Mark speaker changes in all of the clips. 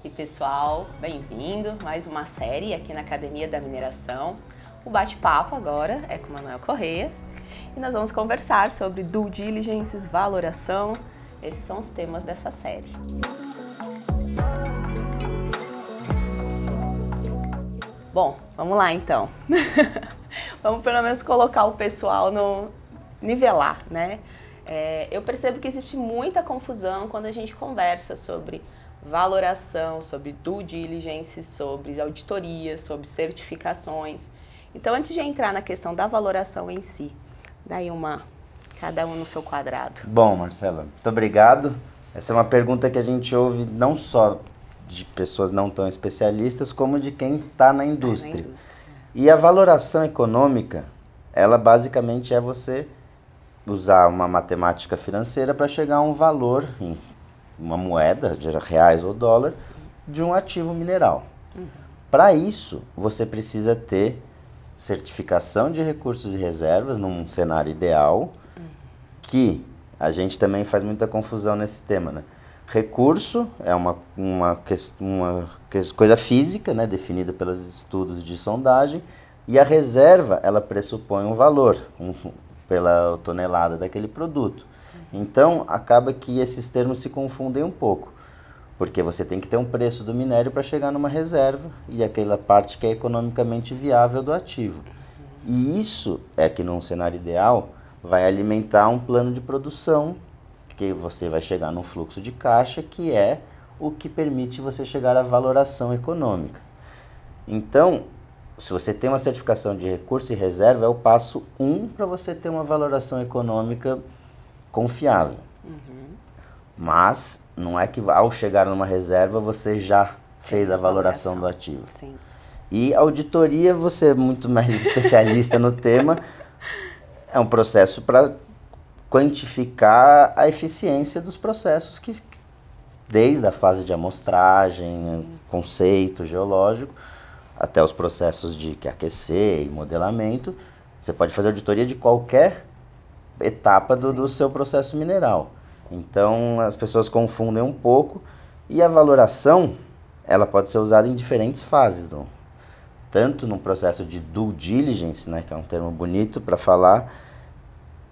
Speaker 1: E pessoal, bem-vindo, mais uma série aqui na Academia da Mineração. O bate-papo agora é com o Manuel Correia e nós vamos conversar sobre due diligence, valoração. Esses são os temas dessa série. Bom, vamos lá então. Vamos pelo menos colocar o pessoal no nivelar, né? Eu percebo que existe muita confusão quando a gente conversa sobre valoração, sobre due diligence, sobre auditoria, sobre certificações. Então, antes de entrar na questão da valoração em si, daí cada um no seu quadrado.
Speaker 2: Bom, Marcela, muito obrigado. Essa é uma pergunta que a gente ouve não só de pessoas não tão especialistas, como de quem está na indústria. E a valoração econômica, ela basicamente é você usar uma matemática financeira para chegar a um valor, em uma moeda, de reais ou dólar, de um ativo mineral. Para isso, você precisa ter certificação de recursos e reservas num cenário ideal, que a gente também faz muita confusão nesse tema, né? Recurso é uma coisa física, né, definida pelos estudos de sondagem, e a reserva, ela pressupõe um valor, pela tonelada daquele produto. Então, acaba que esses termos se confundem um pouco, porque você tem que ter um preço do minério para chegar numa reserva, e aquela parte que é economicamente viável do ativo. E isso é que, num cenário ideal, vai alimentar um plano de produção, que você vai chegar num fluxo de caixa, que é o que permite você chegar à valoração econômica. Então, se você tem uma certificação de recurso e reserva, é o passo 1 para você ter uma valoração econômica confiável. Mas não é que ao chegar numa reserva você já fez a valoração do ativo.
Speaker 1: Sim.
Speaker 2: E auditoria, você é muito mais especialista no tema, é um processo para quantificar a eficiência dos processos, desde a fase de amostragem, conceito geológico, até os processos de aquecer e modelamento. Você pode fazer auditoria de qualquer etapa do seu processo mineral. Então, as pessoas confundem um pouco, e a valoração, ela pode ser usada em diferentes fases, tanto no processo de due diligence, né, que é um termo bonito para falar,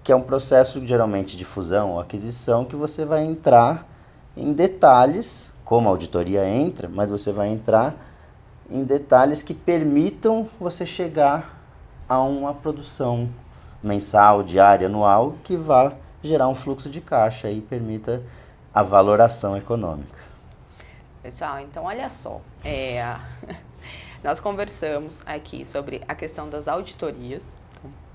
Speaker 2: que é um processo geralmente de fusão ou aquisição, que você vai entrar em detalhes, como a auditoria entra, mas você vai entrar em detalhes que permitam você chegar a uma produção mensal, diária, anual, que vá gerar um fluxo de caixa e permita a valoração econômica.
Speaker 1: Pessoal, então olha só, nós conversamos aqui sobre a questão das auditorias,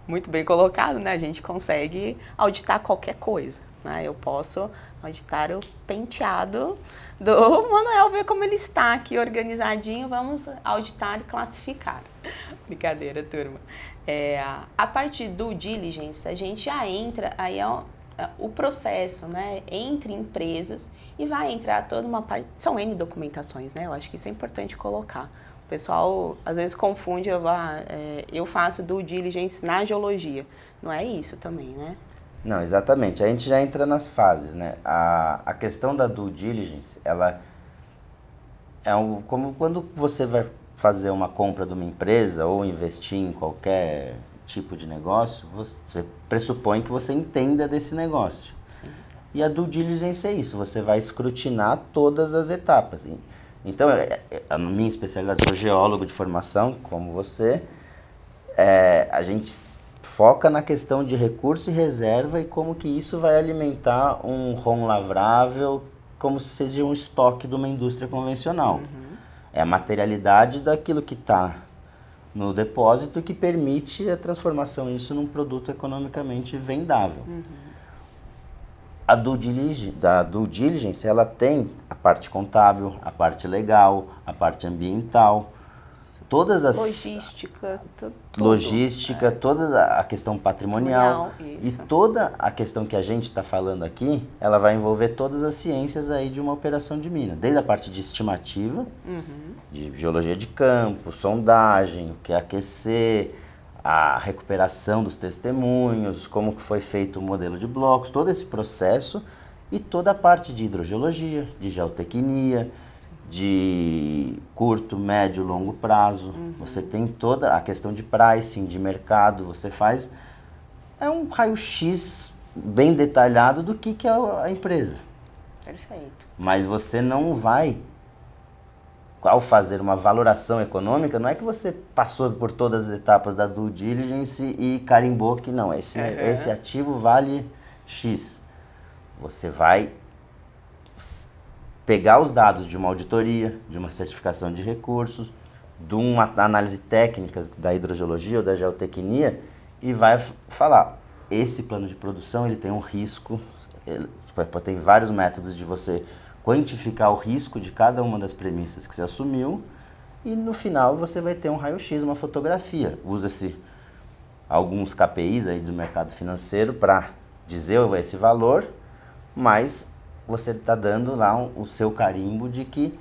Speaker 1: muito bem colocado, né? A gente consegue auditar qualquer coisa, né? Eu posso auditar o penteado do Manuel, ver como ele está aqui organizadinho, vamos auditar e classificar. Brincadeira, turma. A parte do due diligence, a gente já entra, aí o processo, né, entre empresas, e vai entrar toda uma parte, são N documentações, né? Eu acho que isso é importante colocar. O pessoal às vezes confunde, eu faço due diligence na geologia. Não é isso também, né?
Speaker 2: Não, exatamente. A gente já entra nas fases, né? A questão da due diligence, ela é como quando você vai fazer uma compra de uma empresa ou investir em qualquer tipo de negócio, você pressupõe que você entenda desse negócio. E a due diligence é isso, você vai escrutinar todas as etapas. Então, a minha especialidade, sou geólogo de formação, como você, a gente foca na questão de recurso e reserva e como que isso vai alimentar um ROM lavrável, como se seja um estoque de uma indústria convencional. É a materialidade daquilo que está no depósito e que permite a transformação disso num produto economicamente vendável. A due diligence, ela tem a parte contábil, a parte legal, a parte ambiental, todas as... Logística, toda a questão patrimonial e toda a questão que a gente está falando aqui, ela vai envolver todas as ciências aí de uma operação de mina, desde a parte de estimativa, de geologia de campo, sondagem, o que é aquecer, a recuperação dos testemunhos, como que foi feito o modelo de blocos, todo esse processo, e toda a parte de hidrogeologia, de geotecnia, de curto, médio, longo prazo. Você tem toda a questão de pricing, de mercado, você faz... É um raio-x bem detalhado do que é a empresa.
Speaker 1: Perfeito.
Speaker 2: Mas você não vai, ao fazer uma valoração econômica, não é que você passou por todas as etapas da due diligence e carimbou que não, esse ativo vale X. Você vai pegar os dados de uma auditoria, de uma certificação de recursos, de uma análise técnica da hidrogeologia ou da geotecnia e vai falar, esse plano de produção ele tem um risco, tem vários métodos de você quantificar o risco de cada uma das premissas que você assumiu e no final você vai ter um raio-x, uma fotografia. Usa-se alguns KPIs aí do mercado financeiro para dizer esse valor, mas você está dando lá o seu carimbo de que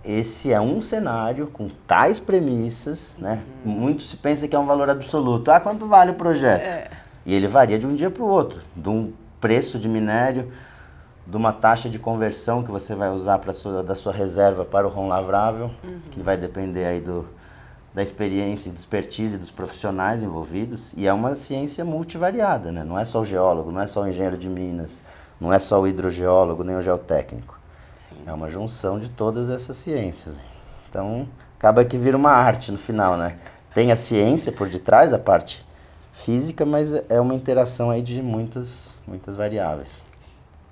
Speaker 2: esse é um cenário com tais premissas, né? Muito se pensa que é um valor absoluto. Ah, quanto vale o projeto? E ele varia de um dia para o outro, de um preço de minério, de uma taxa de conversão que você vai usar da sua reserva para o ROM lavrável, que vai depender aí da experiência e do expertise dos profissionais envolvidos. E é uma ciência multivariada, né? Não é só o geólogo, não é só o engenheiro de minas, não é só o hidrogeólogo, nem o geotécnico. Sim. É uma junção de todas essas ciências. Então, acaba que vira uma arte no final, né? Tem a ciência por detrás, a parte física, mas é uma interação aí de muitas variáveis.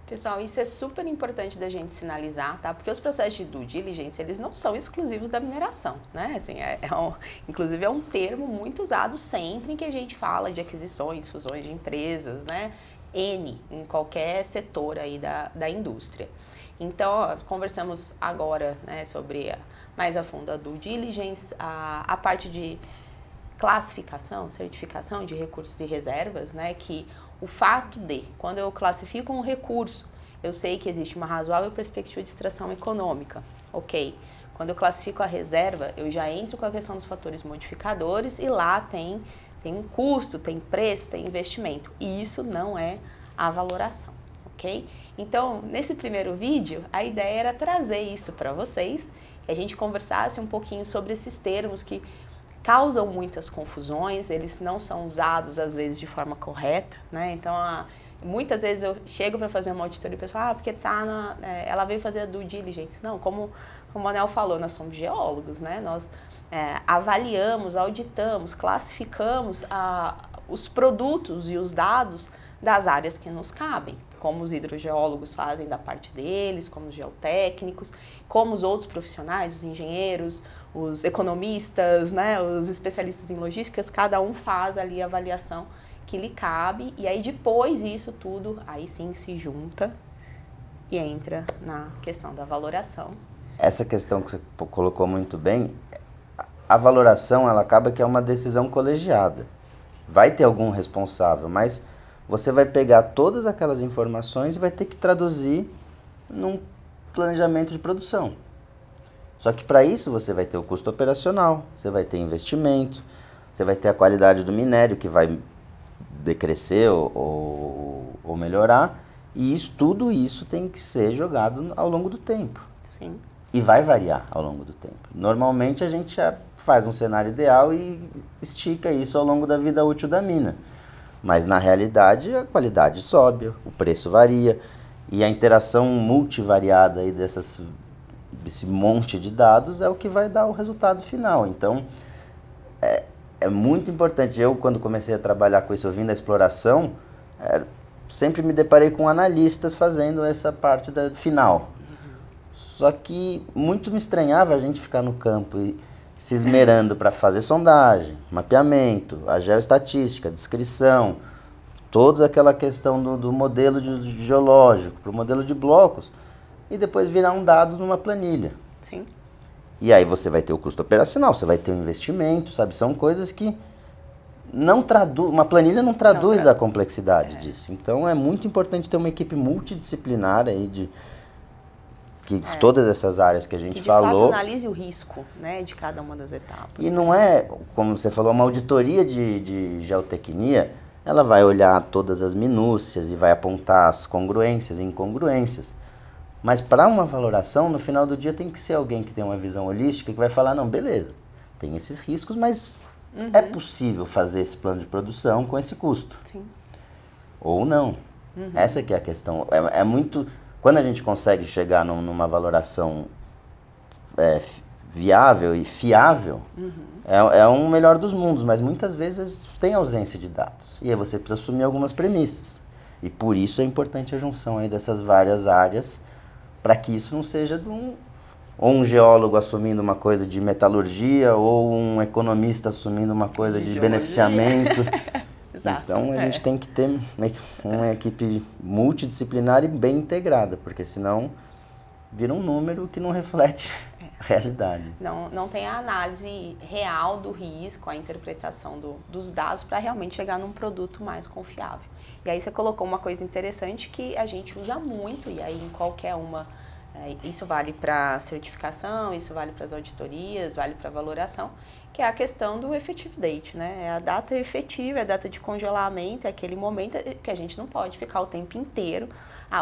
Speaker 1: Pessoal, isso é super importante da gente sinalizar, tá? Porque os processos de due diligence, eles não são exclusivos da mineração, né? Assim, inclusive é um termo muito usado sempre em que a gente fala de aquisições, fusões de empresas, né? N, em qualquer setor aí da indústria. Então, conversamos agora, né, sobre mais a fundo a due diligence, a parte de classificação, certificação de recursos e reservas, né, que o fato de, quando eu classifico um recurso, eu sei que existe uma razoável perspectiva de extração econômica, ok? Quando eu classifico a reserva, eu já entro com a questão dos fatores modificadores e lá tem um custo, tem preço, tem investimento. E isso não é a valoração, ok? Então, nesse primeiro vídeo, a ideia era trazer isso para vocês, que a gente conversasse um pouquinho sobre esses termos que causam muitas confusões, eles não são usados às vezes de forma correta, né? Então, muitas vezes eu chego para fazer uma auditoria e o pessoal, porque ela veio fazer a due diligence. Não, como o Manel falou, nós somos geólogos, né? Nós avaliamos, auditamos, classificamos os produtos e os dados das áreas que nos cabem, como os hidrogeólogos fazem da parte deles, como os geotécnicos, como os outros profissionais, os engenheiros, os economistas, né, os especialistas em logísticas, cada um faz ali a avaliação que lhe cabe, e aí depois isso tudo, aí sim se junta e entra na questão da valoração.
Speaker 2: Essa questão que você colocou muito bem, a valoração ela acaba que é uma decisão colegiada. Vai ter algum responsável, mas você vai pegar todas aquelas informações e vai ter que traduzir num planejamento de produção. Só que para isso você vai ter o custo operacional, você vai ter investimento, você vai ter a qualidade do minério que vai decrescer ou melhorar, e tudo isso tem que ser jogado ao longo do tempo.
Speaker 1: Sim.
Speaker 2: E vai variar ao longo do tempo. Normalmente a gente já faz um cenário ideal e estica isso ao longo da vida útil da mina. Mas na realidade a qualidade sobe, o preço varia e a interação multivariada aí desse monte de dados é o que vai dar o resultado final. Então é muito importante. Eu, quando comecei a trabalhar com isso, eu vim da exploração, sempre me deparei com analistas fazendo essa parte final. Só que muito me estranhava a gente ficar no campo e se esmerando para fazer sondagem, mapeamento, a geoestatística, descrição, toda aquela questão do modelo geológico, para o modelo de blocos, e depois virar um dado numa planilha.
Speaker 1: Sim.
Speaker 2: E aí você vai ter o custo operacional, você vai ter o investimento, sabe? São coisas que uma planilha não traduz a complexidade disso. Então é muito importante ter uma equipe multidisciplinar aí todas essas áreas que a gente falou.
Speaker 1: De fato analise o risco, né, de cada uma das etapas.
Speaker 2: E não é, como você falou, uma auditoria de geotecnia, ela vai olhar todas as minúcias e vai apontar as congruências e incongruências. Mas para uma valoração, no final do dia tem que ser alguém que tem uma visão holística que vai falar, não, beleza, tem esses riscos, mas é possível fazer esse plano de produção com esse custo.
Speaker 1: Sim.
Speaker 2: Ou não. Essa que é a questão. É muito... Quando a gente consegue chegar numa valoração viável e fiável, é um melhor dos mundos, mas muitas vezes tem ausência de dados. E aí você precisa assumir algumas premissas. E por isso é importante a junção aí dessas várias áreas, para que isso não seja ou um geólogo assumindo uma coisa de metalurgia, ou um economista assumindo uma coisa de beneficiamento.
Speaker 1: Exato.
Speaker 2: Então a gente tem que ter uma equipe multidisciplinar e bem integrada, porque senão vira um número que não reflete a realidade.
Speaker 1: Não tem a análise real do risco, a interpretação dos dados para realmente chegar num produto mais confiável. E aí você colocou uma coisa interessante que a gente usa muito, e aí em qualquer uma, isso vale para certificação, isso vale para as auditorias, vale para valoração, que é a questão do effective date, né? É a data efetiva, é a data de congelamento, é aquele momento que a gente não pode ficar o tempo inteiro.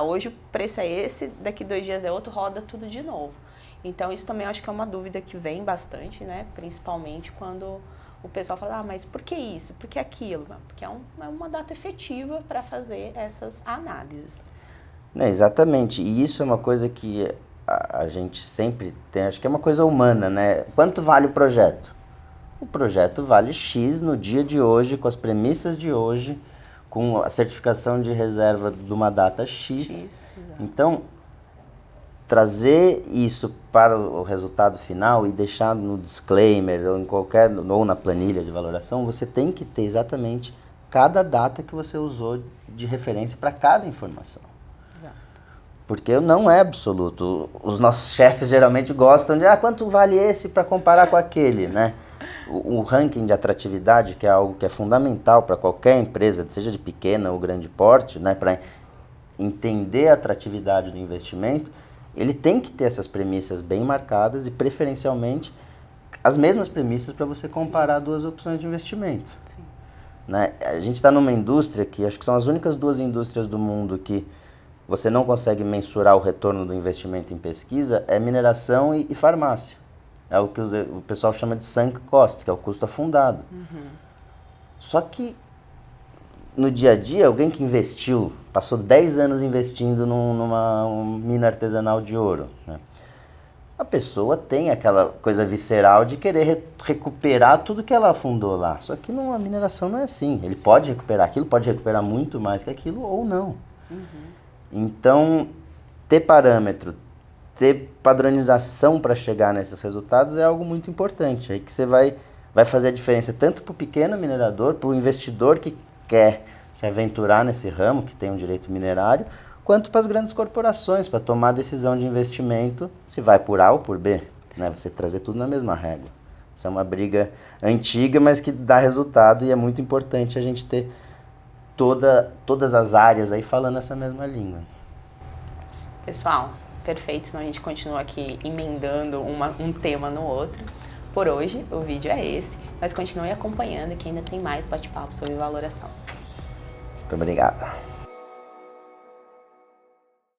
Speaker 1: Hoje o preço é esse, daqui 2 dias é outro, roda tudo de novo. Então isso também eu acho que é uma dúvida que vem bastante, né? Principalmente quando o pessoal fala, mas por que isso? Por que aquilo? Porque é uma data efetiva para fazer essas análises.
Speaker 2: Exatamente, e isso é uma coisa que a gente sempre tem, acho que é uma coisa humana, né? Quanto vale o projeto? O projeto vale X no dia de hoje, com as premissas de hoje, com a certificação de reserva de uma data X. Então, trazer isso para o resultado final e deixar no disclaimer ou na planilha de valoração, você tem que ter exatamente cada data que você usou de referência para cada informação. Exato. Porque não é absoluto. Os nossos chefes geralmente gostam de, quanto vale esse para comparar com aquele, né? O ranking de atratividade, que é algo que é fundamental para qualquer empresa, seja de pequena ou grande porte, né, para entender a atratividade do investimento, ele tem que ter essas premissas bem marcadas e, preferencialmente, as mesmas premissas para você comparar duas opções de investimento. Né? A gente está numa indústria que acho que são as únicas 2 indústrias do mundo que você não consegue mensurar o retorno do investimento em pesquisa, é mineração e farmácia. É o que o pessoal chama de sunk cost, que é o custo afundado. Só que no dia a dia, alguém que investiu, passou 10 anos investindo numa mina artesanal de ouro, né? A pessoa tem aquela coisa visceral de querer recuperar tudo que ela afundou lá. Só que a mineração não é assim. Ele pode recuperar aquilo, pode recuperar muito mais que aquilo ou não. Então, ter parâmetro, ter padronização para chegar nesses resultados é algo muito importante. Aí que você vai fazer a diferença tanto para o pequeno minerador, para o investidor que quer se aventurar nesse ramo, que tem um direito minerário, quanto para as grandes corporações, para tomar a decisão de investimento, se vai por A ou por B, né? Você trazer tudo na mesma régua. Isso é uma briga antiga, mas que dá resultado, e é muito importante a gente ter todas as áreas aí falando essa mesma língua.
Speaker 1: Pessoal, perfeito, senão a gente continua aqui emendando um tema no outro. Por hoje, o vídeo é esse, mas continue acompanhando que ainda tem mais bate-papo sobre valoração.
Speaker 2: Muito obrigado.